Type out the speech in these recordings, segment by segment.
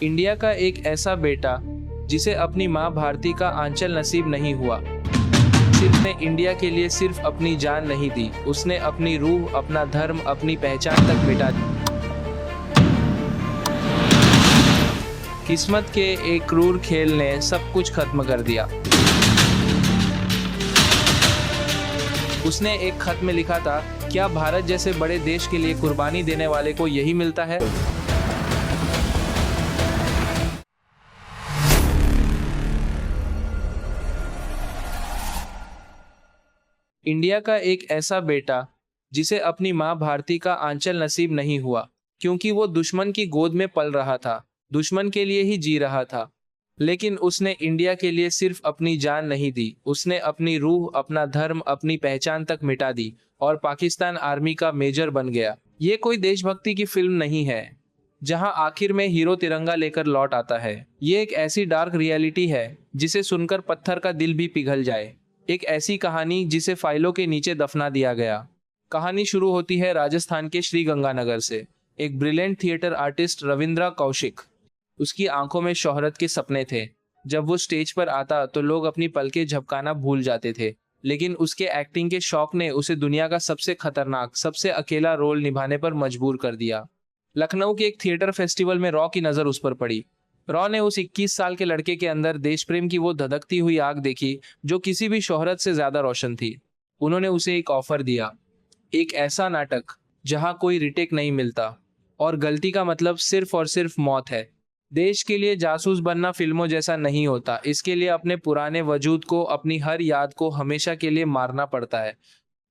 India का एक ऐसा बेटा जिसे अपनी माँ भारती का आंचल नसीब नहीं हुआ। सिर्फ ने इंडिया के लिए सिर्फ अपनी जान नहीं दी, उसने अपनी रूह, अपना धर्म, अपनी पहचान तक मिटा दी। किस्मत के एक क्रूर खेल ने सब कुछ खत्म कर दिया। उसने एक खत में लिखा था, क्या भारत जैसे बड़े देश के लिए कुर्बानी देने वाले को यही मिलता है? इंडिया का एक ऐसा बेटा जिसे अपनी माँ भारती का आंचल नसीब नहीं हुआ, क्योंकि वो दुश्मन की गोद में पल रहा था, दुश्मन के लिए ही जी रहा था। लेकिन उसने इंडिया के लिए सिर्फ अपनी जान नहीं दी, उसने अपनी रूह, अपना धर्म, अपनी पहचान तक मिटा दी और पाकिस्तान आर्मी का मेजर बन गया। ये कोई देशभक्ति की फिल्म नहीं है जहां आखिर में हीरो तिरंगा लेकर लौट आता है। ये एक ऐसी डार्क रियलिटी है जिसे सुनकर पत्थर का दिल भी पिघल जाए। एक ऐसी कहानी जिसे फाइलों के नीचे दफना दिया गया। कहानी शुरू होती है राजस्थान के श्री गंगानगर से। एक brilliant theatre artist Ravindra Kaushik, उसकी आंखों में शोहरत के सपने थे। जब वो स्टेज पर आता तो लोग अपनी पलकें झपकाना भूल जाते थे, लेकिन उसके एक्टिंग के शौक ने उसे दुनिया का सबसे खतरनाक, सबसे अकेला रोल निभाने पर मजबूर कर दिया। लखनऊ के एक थिएटर फेस्टिवल में रॉ की नज़र उस पर पड़ी। रॉ ने उस 21 साल के लड़के के अंदर देश प्रेम की वो धधकती हुई आग देखी जो किसी भी शोहरत से ज्यादा रोशन थी। उन्होंने उसे एक ऑफर दिया, एक ऐसा नाटक जहां कोई रिटेक नहीं मिलता और गलती का मतलब सिर्फ और सिर्फ मौत है। देश के लिए जासूस बनना फिल्मों जैसा नहीं होता, इसके लिए अपने पुराने वजूद को, अपनी हर याद को हमेशा के लिए मारना पड़ता है।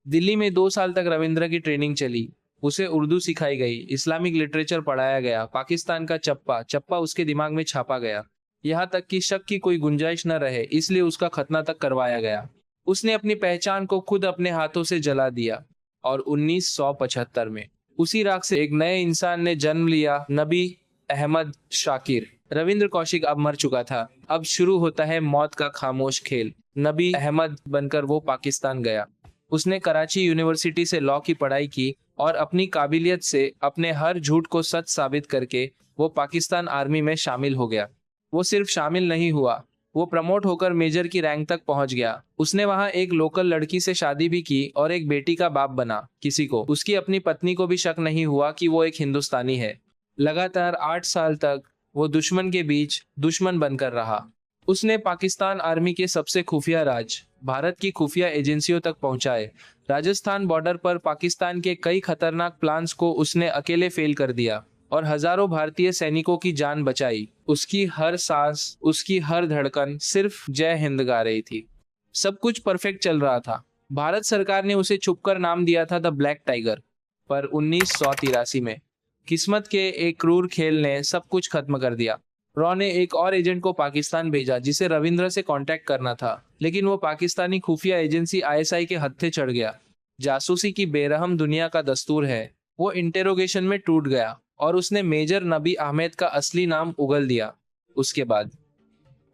दिल्ली में 2 साल तक रविंद्र की ट्रेनिंग चली। उसे उर्दू सिखाई गई, इस्लामिक लिटरेचर पढ़ाया गया, पाकिस्तान का चप्पा चप्पा उसके दिमाग में छापा गया, यहाँ तक कि शक की कोई गुंजाइश न रहे, इसलिए उसका खतना तक करवाया गया। उसने अपनी पहचान को खुद अपने हाथों से जला दिया और 1975 में उसी राख से एक नए इंसान ने जन्म लिया, नबी अहमद शाकिर। रविंद्र कौशिक अब मर चुका था। अब शुरू होता है मौत का खामोश खेल। नबी अहमद बनकर वो पाकिस्तान गया। उसने कराची यूनिवर्सिटी से लॉ की पढ़ाई की और अपनी काबिलियत से, अपने हर झूठ को सच साबित करके वो पाकिस्तान आर्मी में शामिल हो गया। वो सिर्फ शामिल नहीं हुआ, वो प्रमोट होकर मेजर की रैंक तक पहुंच गया। उसने वहां एक लोकल लड़की से शादी भी की और एक बेटी का बाप बना। किसी को, उसकी अपनी पत्नी को भी शक नहीं हुआ कि वो एक हिंदुस्तानी है। लगातार 8 साल तक वो दुश्मन के बीच दुश्मन बनकर रहा। उसने पाकिस्तान आर्मी के सबसे खुफिया राज भारत की खुफिया एजेंसियों तक पहुंचाए। राजस्थान बॉर्डर पर पाकिस्तान के कई खतरनाक प्लान्स को उसने अकेले फेल कर दिया और हजारों भारतीय सैनिकों की जान बचाई। उसकी हर सांस, उसकी हर धड़कन सिर्फ जय हिंद गा रही थी। सब कुछ परफेक्ट चल रहा था। भारत सरकार ने उसे छुपकर नाम दिया था द ब्लैक टाइगर। पर 1983 में किस्मत के एक क्रूर खेल ने सब कुछ खत्म कर दिया। रॉ ने एक और एजेंट को पाकिस्तान भेजा जिसे रविंद्र से कांटेक्ट करना था, लेकिन वो पाकिस्तानी खुफिया एजेंसी आईएसआई के हत्थे चढ़ गया। जासूसी की बेरहम दुनिया का दस्तूर है। वो इंटेरोगेशन में टूट गया और उसने मेजर नबी अहमद का असली नाम उगल दिया। उसके बाद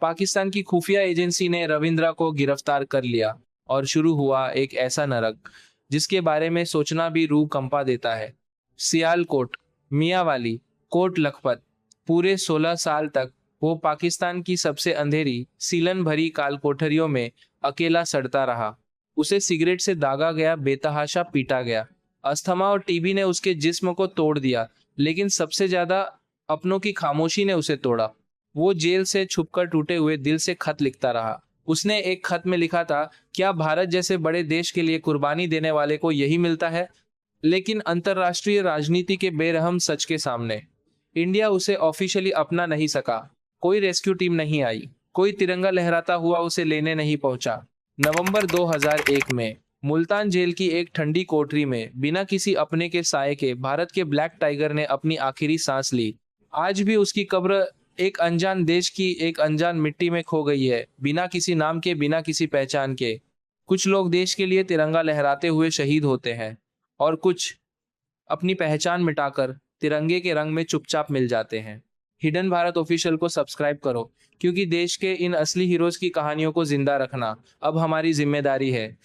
पाकिस्तान की खुफिया एजेंसी ने रविंद्र को गिरफ्तार कर लिया और शुरू हुआ एक ऐसा नरक जिसके बारे में सोचना भी रूह कंपा देता है। सियालकोट, मियांवाली, कोट लखपत, पूरे 16 साल तक वो पाकिस्तान की सबसे अंधेरी, सीलन भरी काल कोठरियों में अकेला सड़ता रहा। उसे सिगरेट से दागा गया, बेतहाशा पीटा गया। अस्थमा और टीबी ने उसके जिस्म को तोड़ दिया, लेकिन सबसे ज्यादा अपनों की खामोशी ने उसे तोड़ा। वो जेल से छुपकर टूटे हुए दिल से खत लिखता रहा। उसने एक खत में लिखा था, क्या भारत जैसे बड़े देश के लिए कुर्बानी देने वाले को यही मिलता है? लेकिन अंतर्राष्ट्रीय राजनीति के बेरहम सच के सामने इंडिया उसे ऑफिशियली अपना नहीं सका। कोई रेस्क्यू टीम नहीं आई, कोई तिरंगा लहराता हुआ उसे लेने नहीं पहुंचा। नवंबर 2001 में मुल्तान जेल की एक ठंडी कोठरी में बिना किसी अपने के साये के भारत के ब्लैक टाइगर ने अपनी आखिरी सांस ली। आज भी उसकी कब्र एक अनजान देश की एक अनजान मिट्टी में खो गई है, बिना किसी नाम के, बिना किसी पहचान के। कुछ लोग देश के लिए तिरंगा लहराते हुए शहीद होते हैं और कुछ अपनी पहचान मिटाकर तिरंगे के रंग में चुपचाप मिल जाते हैं। हिडन भारत ऑफिशियल को सब्सक्राइब करो, क्योंकि देश के इन असली हीरोज की कहानियों को जिंदा रखना अब हमारी जिम्मेदारी है।